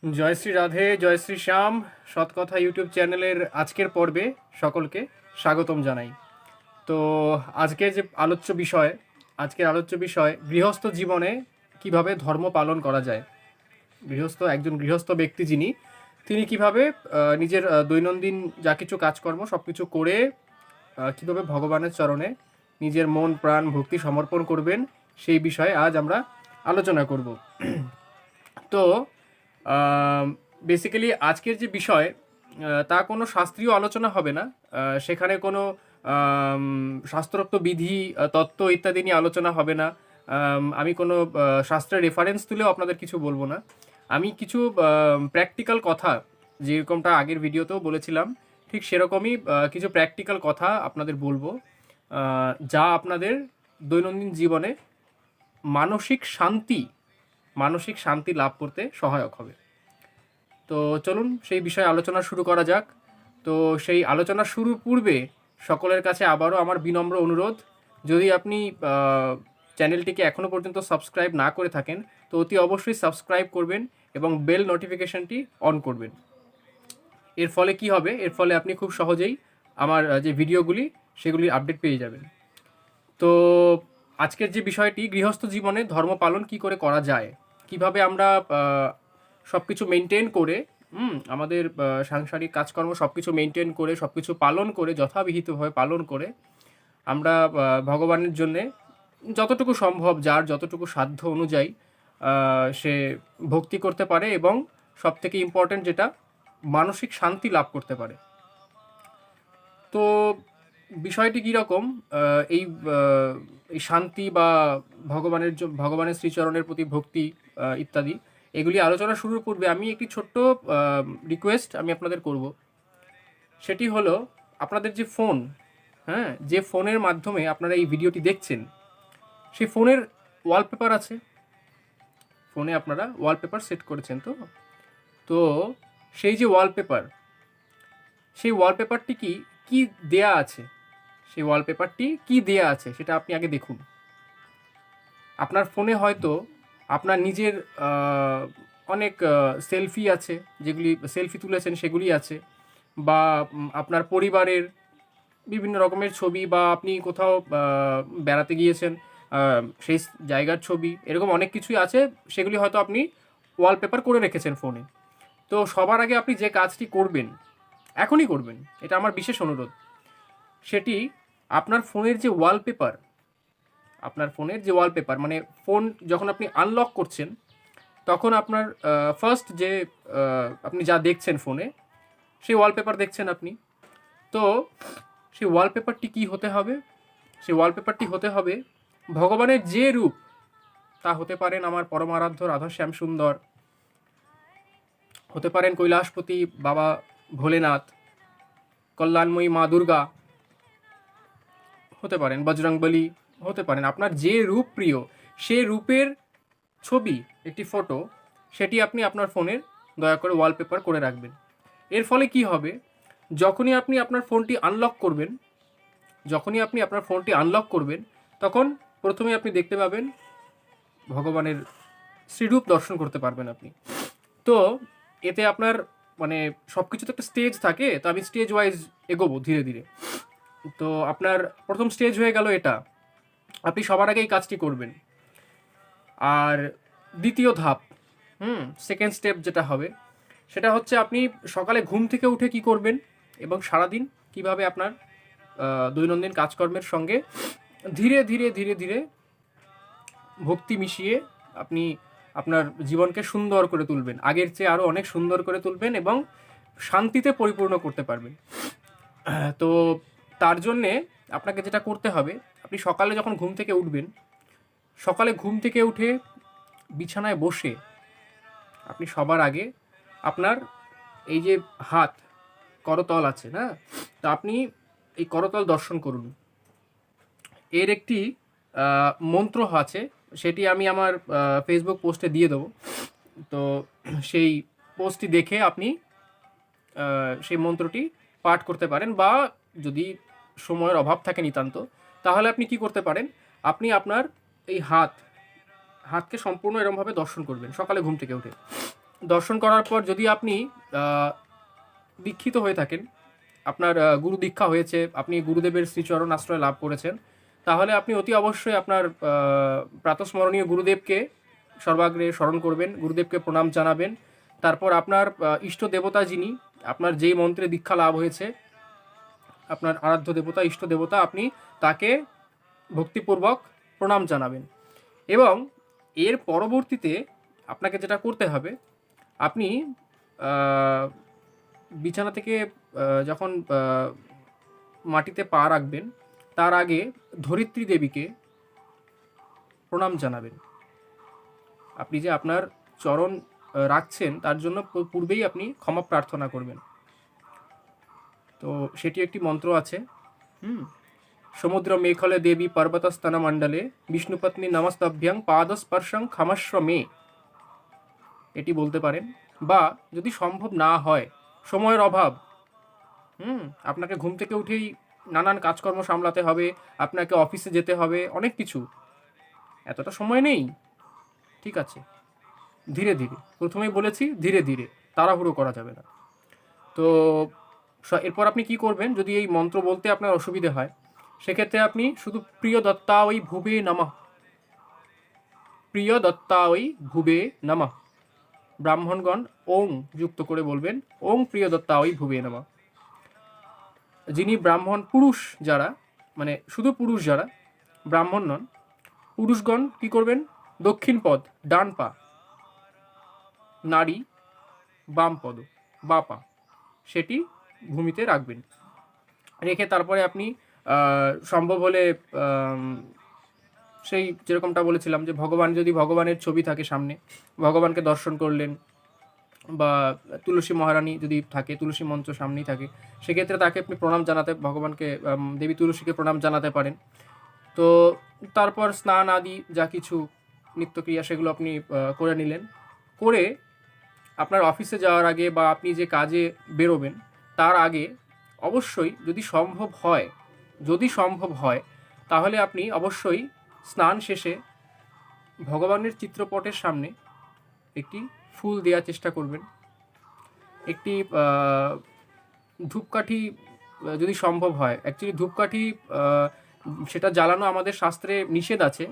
জয় শ্রী রাধে, জয় শ্রী শ্যাম। সৎকথা YouTube চ্যানেলের আজকের পর্বে সকলকে স্বাগতম জানাই। তো আজকের আলোচ্য বিষয় গৃহস্থ জীবনে কিভাবে ধর্ম পালন করা যায়। একজন গৃহস্থ ব্যক্তি তিনি কিভাবে নিজের দৈনন্দিন যা কিছু কাজকর্ম সব কিছু করে কিভাবে ভগবানের চরণে নিজের মন প্রাণ ভক্তি সমর্পণ করবেন, সেই বিষয়ে আজ আমরা আলোচনা করব। তো বেসিক্যালি আজকের যে বিষয় তা কোনো শাস্ত্রীয় আলোচনা হবে না। সেখানে কোনো শাস্ত্রোক্ত বিধি তত্ত্ব ইত্যাদি নিয়ে আলোচনা হবে না। আমি কোনো শাস্ত্রের রেফারেন্স তুলেও আপনাদের কিছু বলবো না। আমি কিছু প্র্যাকটিক্যাল কথা, যেরকমটা আগের ভিডিওতেও বলেছিলাম, ঠিক সেরকমই কিছু প্র্যাকটিক্যাল কথা আপনাদের বলবো, যা আপনাদের দৈনন্দিন জীবনে মানসিক শান্তি লাভ করতে সহায়ক হবে। তো চলুন সেই বিষয়ে আলোচনা শুরু করা যাক। তো সেই আলোচনা শুরুর পূর্বে সকলের কাছে আবারও আমার বিনম্র অনুরোধ, যদি আপনি চ্যানেলটিকে এখনও পর্যন্ত সাবস্ক্রাইব না করে থাকেন তো অতি অবশ্যই সাবস্ক্রাইব করবেন এবং বেল নোটিফিকেশনটি অন করবেন। এর ফলে কি হবে? এর ফলে আপনি খুব সহজেই আমার যে ভিডিওগুলি সেগুলির আপডেট পেয়ে যাবেন। তো আজকের যে বিষয়টি, গৃহস্থ জীবনে ধর্ম পালন কি করে করা যায়, কিভাবে আমরা সব কিছু মেনটেন করে আমাদের সাংসারিক কাজকর্ম সব কিছু মেনটেন করে সব কিছু পালন করে যথাবিহিতভাবে পালন করে আমরা ভগবানের জন্যে যতটুকু সম্ভব, যার যতটুকু সাধ্য অনুযায়ী সে ভক্তি করতে পারে এবং সবথেকে ইম্পর্ট্যান্ট যেটা, মানসিক শান্তি লাভ করতে পারে। তো বিষয়টি কীরকম, এই এই শান্তি বা ভগবানের শ্রীচরণের প্রতি ভক্তি ইত্যাদি এগুলি আলোচনা শুরুর পূর্বে আমি একটি ছোট্ট রিকোয়েস্ট আমি আপনাদের করব। সেটি হলো, আপনাদের যে ফোন, যে ফোনের মাধ্যমে আপনারা এই ভিডিওটি দেখছেন, সেই ফোনের ওয়ালপেপার আছে, ফোনে আপনারা ওয়ালপেপার সেট করেছেন। তো তো সেই যে ওয়ালপেপার, সেই ওয়ালপেপারটি কি দেয়া আছে, সেই ওয়ালপেপারটি কি দেয়া আছে সেটা আপনি আগে দেখুন। আপনার ফোনে হয়তো আপনার নিজের অনেক সেলফি আছে, যেগুলি সেলফি তুলেছেন সেগুলি আছে, বা আপনার পরিবারের বিভিন্ন রকমের ছবি, বা আপনি কোথাও বেড়াতে গিয়েছেন সেই জায়গার ছবি, এরকম অনেক কিছুই আছে, সেগুলি হয়তো আপনি ওয়ালপেপার করে রেখেছেন ফোনে। তো সবার আগে আপনি যে কাজটি করবেন, এখনই করবেন, এটা আমার বিশেষ অনুরোধ, সেটি আপনার ফোনের যে ওয়ালপেপার, মানে ফোন যখন আপনি আনলক করছেন তখন আপনার ফার্স্ট যে আপনি যা দেখছেন ফোনে, সেই ওয়ালপেপার দেখছেন আপনি। তো সেই ওয়ালপেপারটি কি হতে হবে? সেই ওয়ালপেপারটি হতে হবে ভগবানের যে রূপ, তা হতে পারেন আমার পরমারাধ্য রাধা শ্যাম সুন্দর, হতে পারেন কৈলাসপতি বাবা ভোলেনাথ, কল্যাণময়ী মা দুর্গা, হতে পারেন বজরংবলী, হতে পারেন আপনার যে রূপ প্রিয়, সে রূপের ছবি, একটি ফটো, সেটি আপনি আপনার ফোনের দয়া করে ওয়ালপেপার করে রাখবেন। এর ফলে কি হবে, যখনই আপনি আপনার ফোনটি আনলক করবেন তখন প্রথমে আপনি দেখতে পাবেন ভগবানের শ্রীরূপ দর্শন করতে পারবেন আপনি। তো এতে আপনার মানে সব কিছু তো একটা স্টেজ থাকে, তো আমি স্টেজ ওয়াইজ এগোবো ধীরে ধীরে। তো আপনার প্রথম স্টেজ হয়ে গেল এটা, আপনি সবার আগে এই কাজটি করবেন। আর দ্বিতীয় ধাপ, সেকেন্ড স্টেপ যেটা হবে, সেটা হচ্ছে আপনি সকালে ঘুম থেকে উঠে কি করবেন এবং সারাদিন কিভাবে আপনার দৈনন্দিন কাজকর্মের সঙ্গে ধীরে ধীরে ধীরে ধীরে ভক্তি মিশিয়ে আপনি আপনার জীবনকে সুন্দর করে তুলবেন, আগের চেয়ে আরও অনেক সুন্দর করে তুলবেন এবং শান্তিতে পরিপূর্ণ করতে পারবেন। তো তার জন্যে আপনাকে যেটা করতে হবে, আপনি সকালে যখন ঘুম থেকে উঠে বিছানায় বসে আপনি সবার আগে আপনার এই যে হাত করতল আছে না, তা আপনি এই করতল দর্শন করুন। এর একটি মন্ত্র আছে, সেটি আমি আমার ফেসবুক পোস্টে দিয়ে দেবো। তো সেই পোস্টটি দেখে আপনি সেই মন্ত্রটি পাঠ করতে পারেন, বা যদি সময়ের অভাব থাকে নিতান্ত, তাহলে আপনি কি করতে পারেন, আপনি আপনার এই হাতকে সম্পূর্ণ এরমভাবে দর্শন করবেন সকালে ঘুম থেকে উঠে। দর্শন করার পর যদি আপনি দীক্ষিত হয়ে থাকেন, আপনার গুরু দীক্ষা হয়েছে, আপনি গুরুদেবের শ্রীচরণ আশ্রয় লাভ করেছেন, তাহলে আপনি অতি অবশ্যই আপনার প্রাতঃস্মরণীয় গুরুদেবকে সর্বাগ্রে স্মরণ করবেন, গুরুদেবকে প্রণাম জানাবেন। তারপর আপনার ইষ্ট দেবতা যিনি, আপনার যেই মন্ত্রে দীক্ষা লাভ হয়েছে, আপনার আরাধ্য দেবতা, ইষ্ট দেবতা, আপনি তাকে ভক্তিপূর্বক প্রণাম জানাবেন। এবং এর পরবর্তীতে আপনাকে যেটা করতে হবে, আপনি বিছানা থেকে যখন মাটিতে পা রাখবেন, তার আগে ধরিত্রী দেবীকে প্রণাম জানাবেন। আপনি যে আপনার চরণ রাখছেন তার জন্য পূর্বেই আপনি ক্ষমা প্রার্থনা করবেন। তো সেটি একটি মন্ত্র আছে। সমুদ্র মেখলে দেবী পর্বতস্তন মণ্ডলে বিষ্ণুপত্নী নমস্তভ্যং পাদস্পর্শং ক্ষমস্ব মে, এটি বলতে পারেন। বা যদি সম্ভব না হয়, সময়ের অভাব, আপনাকে ঘুম থেকে উঠেই নানান কাজকর্ম সামলাতে হবে, আপনাকে অফিসে যেতে হবে, অনেক কিছু, এতটা সময় নেই, ঠিক আছে, ধীরে ধীরে, প্রথমেই বলেছি ধীরে ধীরে, তাড়াহুড়ো করা যাবে না। তো এরপর আপনি কি করবেন, যদি এই মন্ত্র বলতে আপনার অসুবিধে হয়, সেক্ষেত্রে আপনি শুধু প্রিয় দত্তা ওই ভুবে নমঃ, প্রিয় দত্তা ওই ভুবে নমঃ, ব্রাহ্মণগণ ওং যুক্ত করে বলবেন, ওং প্রিয় দত্তা ওই ভুবে নমঃ। যিনি ব্রাহ্মণ পুরুষ যারা, মানে শুধু পুরুষ যারা, ব্রাহ্মণ নন, পুরুষগণ কি করবেন, দক্ষিণ পদ ডান পা, নারী বাম পদ বা পা, সেটি ভূমিতে রাখবেন। রেখে তারপরে আপনি সম্ভব হলে সেই যেরকমটা বলেছিলাম যে ভগবান, যদি ভগবানের ছবি থাকে সামনে, ভগবানকে দর্শন করলেন, বা তুলসী মহারানী যদি থাকে, তুলসী মঞ্চ সামনেই থাকে, সেক্ষেত্রে তাকে আপনি প্রণাম জানাতে, ভগবানকে, দেবী তুলসীকে প্রণাম জানাতে পারেন। তো তারপর স্নান আদি যা কিছু নিত্যক্রিয়া সেগুলো আপনি করে নিলেন। করে আপনার অফিসে যাওয়ার আগে বা আপনি যে কাজে বেরোবেন তার আগে অবশ্যই যদি সম্ভব হয় তাহলে আপনি অবশ্যই স্নান শেষে ভগবানের চিত্রপটের সামনে একটি ফুল দেওয়ার চেষ্টা করবেন। একটি ধূপকাঠি যদি সম্ভব হয়, অ্যাকচুয়ালি ধূপকাঠি সেটা জ্বালানো আমাদের শাস্ত্রে নিষেধ আছে,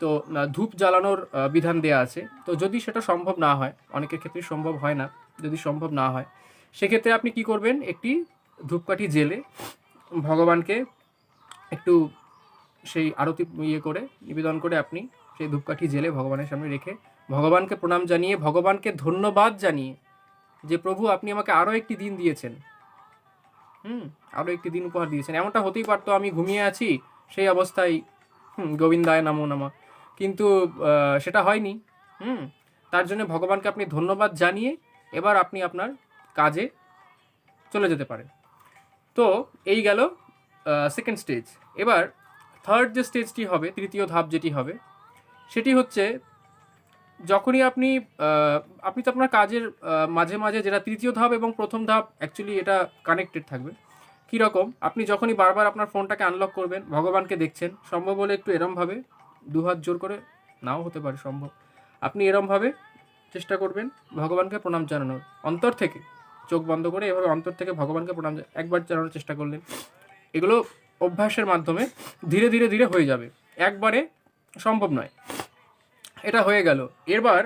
তো ধূপ জ্বালানোর বিধান দেয়া আছে। তো যদি সেটা সম্ভব না হয়, অনেকের ক্ষেত্রে সম্ভব হয় না, যদি সম্ভব না হয় সেক্ষেত্রে আপনি কি করবেন, একটি ধূপকাঠি জেলে ভগবানকে একটু সেই আরতি করে নিবেদন করে আপনি সেই ধূপকাঠি জেলে ভগবানের সামনে রেখে ভগবানকে প্রণাম জানিয়ে, ভগবানকে ধন্যবাদ জানিয়ে যে প্রভু আপনি আমাকে আরও একটি দিন দিয়েছেন, আরও একটি দিন উপহার দিয়েছেন। এমনটা হতেই পারতো আমি ঘুমিয়ে আছি সেই অবস্থায় গোবিন্দায় নমো নমঃ, কিন্তু সেটা হয়নি। তার জন্য ভগবানকে আপনি ধন্যবাদ জানিয়ে এবার আপনি আপনার কাজে চলে যেতে পারেন। তো এই গেল সেকেন্ড স্টেজ। এবার থার্ড যে স্টেজটি হবে, তৃতীয় ধাপ যেটি হবে, সেটি হচ্ছে যখনই আপনি তো আপনার কাজের মাঝে মাঝে, যেটা তৃতীয় ধাপ এবং প্রথম ধাপ অ্যাকচুয়ালি এটা কানেক্টেড থাকবে। কীরকম, আপনি যখনই বারবার আপনার ফোনটাকে আনলক করবেন, ভগবানকে দেখছেন, সম্ভব হলে একটু এরমভাবে দুহাত জোর করে, নাও হতে পারে সম্ভব, আপনি এরমভাবে চেষ্টা করবেন ভগবানকে প্রণাম জানানোর, অন্তর থেকে, চোখ বন্ধ করে এভাবে অন্তর থেকে ভগবানকে প্রণাম একবার জানানোর চেষ্টা করলেন। এগুলো অভ্যাসের মাধ্যমে ধীরে ধীরে ধীরে হয়ে যাবে, একবারে সম্ভব নয়। এটা হয়ে গেল। এবার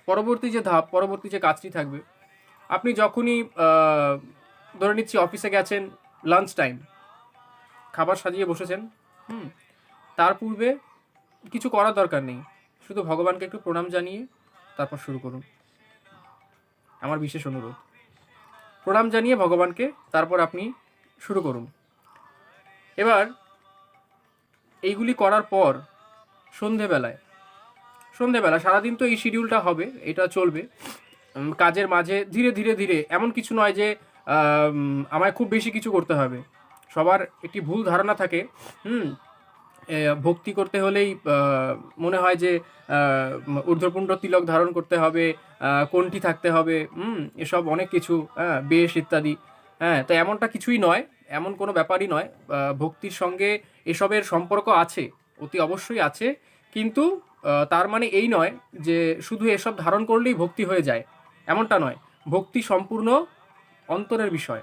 পরবর্তী যে ধাপ, পরবর্তী যে কাজটি থাকবে, আপনি যখনই ধরে নিচ্ছি অফিসে গেছেন, লাঞ্চ টাইম, খাবার সাজিয়ে বসেছেন, তার পূর্বে কিছু করার দরকার নেই, শুধু ভগবানকে একটু প্রণাম জানিয়ে তারপর শুরু করুন। আমার বিশেষ অনুরোধ, প্রণাম জানিয়ে ভগবানকে তারপর আপনি শুরু করুন। এবার এইগুলি করার পর সন্ধেবেলা সারাদিন তো এই শিডিউলটা হবে, এটা চলবে। কাজের মাঝে ধীরে ধীরে ধীরে, এমন কিছু নয় যে আমায় খুব বেশি কিছু করতে হবে। সবার একটি ভুল ধারণা থাকে, ভক্তি করতে হলেই মনে হয় যে ঊর্ধ্বপুণ্ড তিলক ধারণ করতে হবে, কণ্ঠী থাকতে হবে, এসব অনেক কিছু, বেশ ইত্যাদি। তো এমনটা কিছুই নয়, এমন কোনো ব্যাপারই নয়। ভক্তির সঙ্গে এসবের সম্পর্ক আছে, অতি অবশ্যই আছে, কিন্তু তার মানে এই নয় যে শুধু এসব ধারণ করলেই ভক্তি হয়ে যায়, এমনটা নয়, ভক্তি সম্পূর্ণ অন্তরের বিষয়।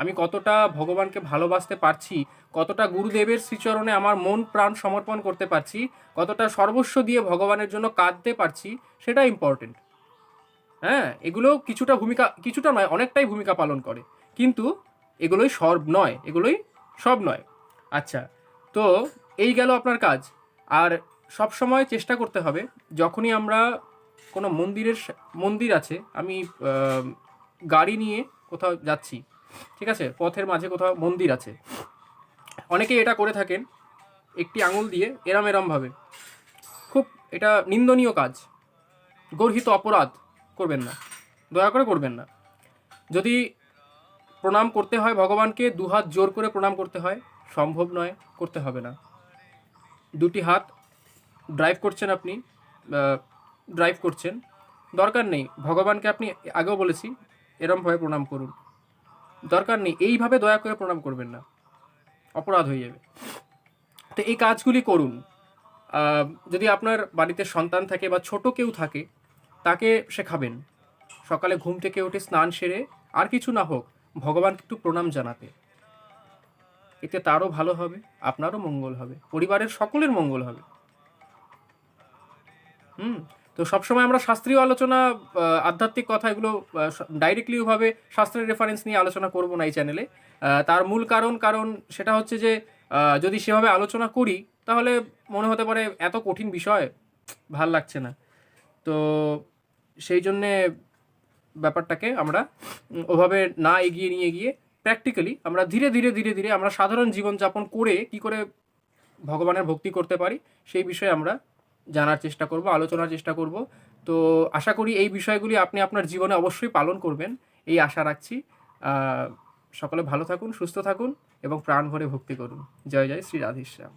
আমি কতটা ভগবানকে ভালোবাসতে পারছি, কতটা গুরুদেবের শ্রীচরণে আমার মন প্রাণ সমর্পণ করতে পারছি, কতটা সর্বস্ব দিয়ে ভগবানের জন্য কাঁদতে পারছি, সেটা ইম্পর্টেন্ট। হ্যাঁ, এগুলো কিছুটা নয়, অনেকটাই ভূমিকা পালন করে, কিন্তু এগুলোই সব নয়। আচ্ছা, তো এই গেল আপনার কাজ। আর সব সময় চেষ্টা করতে হবে, যখনই আমরা কোনো মন্দির আছে, আমি গাড়ি নিয়ে কোথাও যাচ্ছি, ঠিক আছে, পথের মাঝে কোথাও মন্দির আছে, অনেকেই এটা করে থাকেন একটি আঙুল দিয়ে এরমভাবে, খুব এটা নিন্দনীয় কাজ, গর্হিত অপরাধ। করবেন না, দয়া করে করবেন না। যদি প্রণাম করতে হয় ভগবানকে, দুহাত জোর করে প্রণাম করতে হয়, সম্ভব নয়, করতে হবে না। দুটি হাত ড্রাইভ করছেন, দরকার নেই। ভগবানকে আপনি, আগেও বলেছি, এরমভাবে প্রণাম করুন, দরকার নেই। এইভাবে দয়া করে প্রণাম করবেন না, অপরাধ হয়ে যাবে। তো এই কাজগুলি করুন। যদি আপনার বাড়িতে সন্তান থাকে বা ছোট কেউ থাকে, তাকে শেখাবেন সকালে ঘুম থেকে উঠে স্নান সেরে, আর কিছু না হোক, ভগবানকে একটু প্রণাম জানাতে। এতে তারও ভালো হবে, আপনারও মঙ্গল হবে, পরিবারের সকলের মঙ্গল হবে। তো সবসময় আমরা শাস্ত্রীয় আলোচনা, আধ্যাত্মিক কথা, এগুলো ডাইরেক্টলি ওভাবে শাস্ত্রের রেফারেন্স নিয়ে আলোচনা করব না এই চ্যানেলে। তার মূল কারণ সেটা হচ্ছে যে, যদি সেভাবে আলোচনা করি তাহলে মনে হতে পারে এত কঠিন বিষয়, ভাল লাগছে না। তো সেই জন্যে ব্যাপারটাকে আমরা ওভাবে না এগিয়ে নিয়ে গিয়ে প্র্যাকটিক্যালি আমরা ধীরে ধীরে আমরা সাধারণ জীবনযাপন করে কি করে ভগবানের ভক্তি করতে পারি, সেই বিষয়ে আমরা জানার চেষ্টা করব, আলোচনার চেষ্টা করব। তো আশা করি এই বিষয়গুলি আপনি আপনার জীবনে অবশ্যই পালন করবেন, এই আশা রাখছি। সকলে ভালো থাকুন, সুস্থ থাকুন এবং প্রাণ ভরে ভক্তি করুন। জয় জয় শ্রী রাধেশ্যাম।